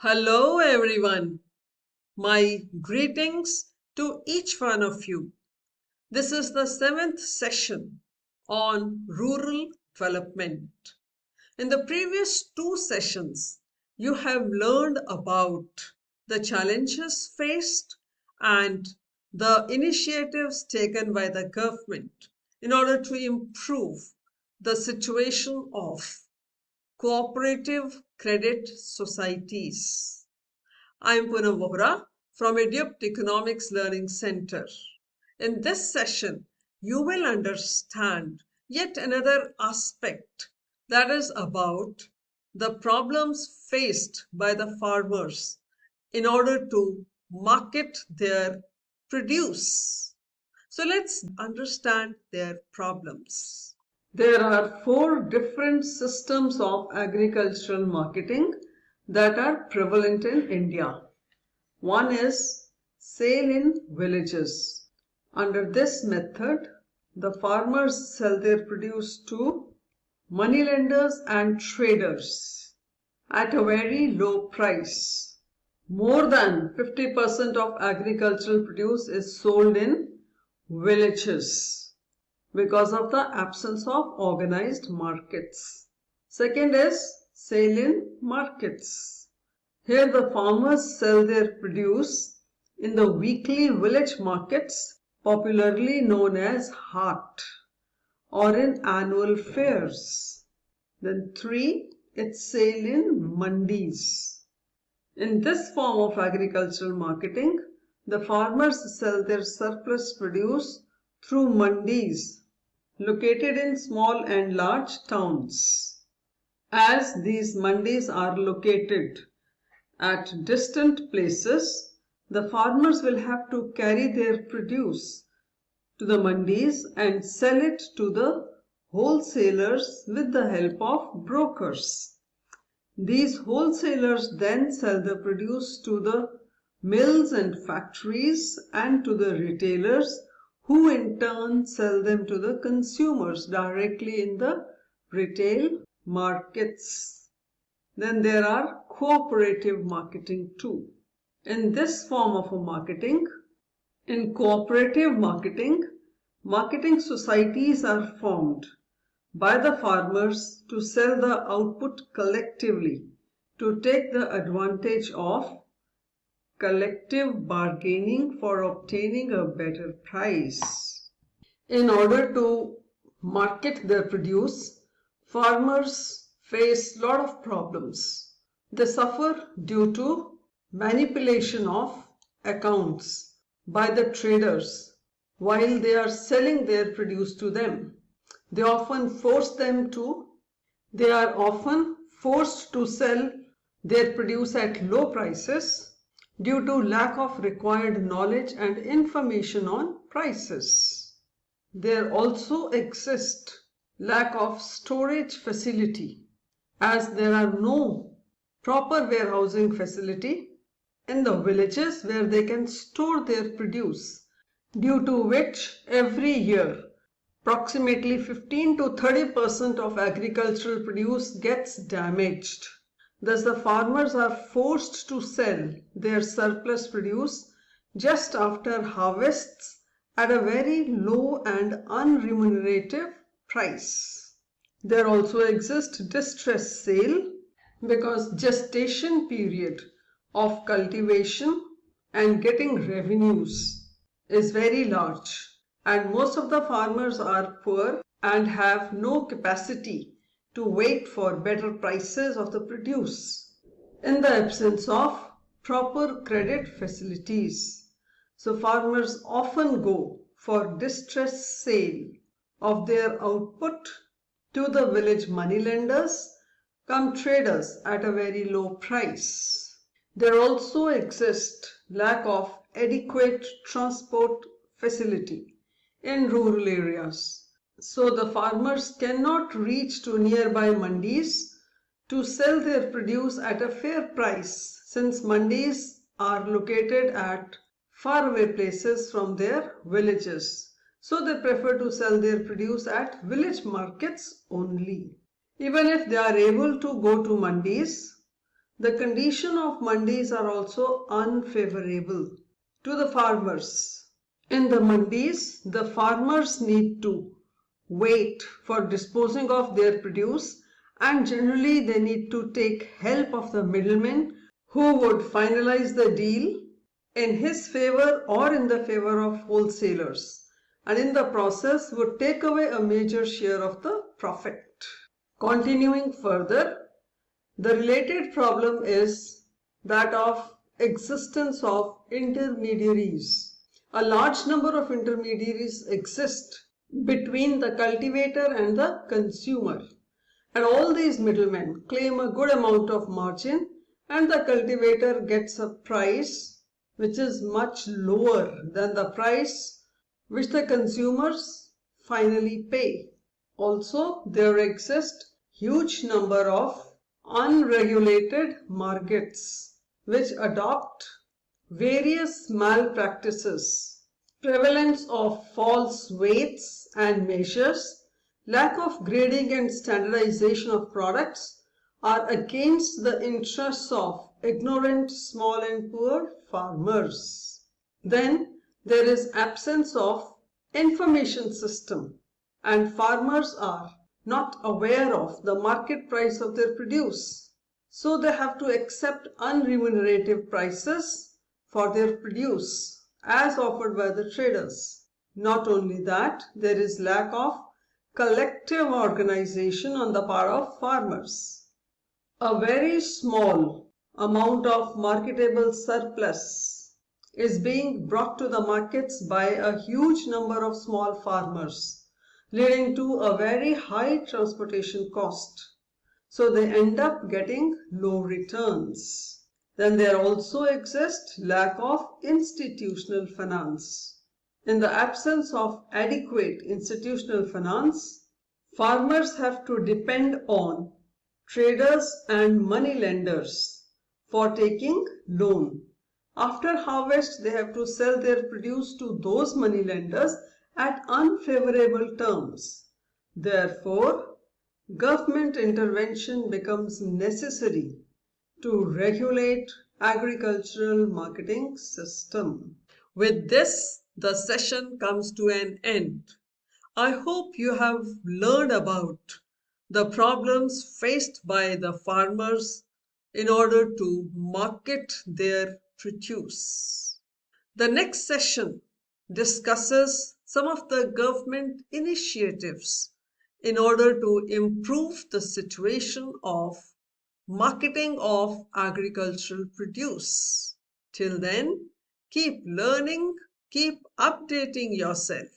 Hello everyone. My greetings to each one of you. This is the 7th session on rural development. In the previous 2 sessions, you have learned about the challenges faced and the initiatives taken by the government in order to improve the situation of cooperative credit societies. I am Poonam Vohra from Edupt Economics Learning Center. In this session, you will understand yet another aspect, that is about the problems faced by the farmers in order to market their produce. So let's understand their problems. There are 4 different systems of agricultural marketing that are prevalent in India. One is sale in villages. Under this method, the farmers sell their produce to moneylenders and traders at a very low price. More than 50% of agricultural produce is sold in villages because of the absence of organized markets. Second is sale in markets. Here the farmers sell their produce in the weekly village markets, popularly known as Haat, or in annual fairs. Then 3, it's sale in mandis. In this form of agricultural marketing, the farmers sell their surplus produce through mandis located in small and large towns. As these mandis are located at distant places, the farmers will have to carry their produce to the mandis and sell it to the wholesalers with the help of brokers. These wholesalers then sell the produce to the mills and factories and to the retailers, who in turn sell them to the consumers directly in the retail markets. Then there are cooperative marketing too. In this form of a marketing, in cooperative marketing, marketing societies are formed by the farmers to sell the output collectively to take the advantage of collective bargaining for obtaining a better price. In order to market their produce, farmers face a lot of problems. They suffer due to manipulation of accounts by the traders while they are selling their produce to them. They are often forced to sell their produce at low prices due to lack of required knowledge and information on prices. There also exists lack of storage facility, as there are no proper warehousing facility in the villages where they can store their produce, due to which every year approximately 15 to 30% of agricultural produce gets damaged. Thus, the farmers are forced to sell their surplus produce just after harvests at a very low and unremunerative price. There also exists distress sale because gestation period of cultivation and getting revenues is very large, and most of the farmers are poor and have no capacity to wait for better prices of the produce in the absence of proper credit facilities. So farmers often go for distress sale of their output to the village moneylenders come traders at a very low price. There also exists lack of adequate transport facility in rural areas. So the farmers cannot reach to nearby mandis to sell their produce at a fair price, since mandis are located at faraway places from their villages. So they prefer to sell their produce at village markets only. Even if they are able to go to mandis, The condition of mandis are also unfavorable to the farmers. In the mandis, the farmers need to wait for disposing of their produce, and generally they need to take help of the middlemen who would finalize the deal in his favor or in the favor of wholesalers, and in the process would take away a major share of the profit. Continuing further, the related problem is that of existence of intermediaries. A large number of intermediaries exist between the cultivator and the consumer, and all these middlemen claim a good amount of margin, and the cultivator gets a price which is much lower than the price which the consumers finally pay. Also, there exist huge number of unregulated markets which adopt various malpractices. Prevalence of false weights and measures, lack of grading and standardization of products are against the interests of ignorant small and poor farmers. Then there is absence of information system, and farmers are not aware of the market price of their produce. So they have to accept unremunerative prices for their produce as offered by the traders. Not only that, there is lack of collective organization on the part of farmers. A very small amount of marketable surplus is being brought to the markets by a huge number of small farmers, leading to a very high transportation cost. So they end up getting low returns. Then there also exists lack of institutional finance. In the absence of adequate institutional finance, farmers have to depend on traders and money lenders for taking loan. After harvest, they have to sell their produce to those money lenders at unfavorable terms. Therefore, government intervention becomes necessary to regulate agricultural marketing system. With this, the session comes to an end. I hope you have learned about the problems faced by the farmers in order to market their produce. The next session discusses some of the government initiatives in order to improve the situation of marketing of agricultural produce. Till then, keep learning, keep updating yourself.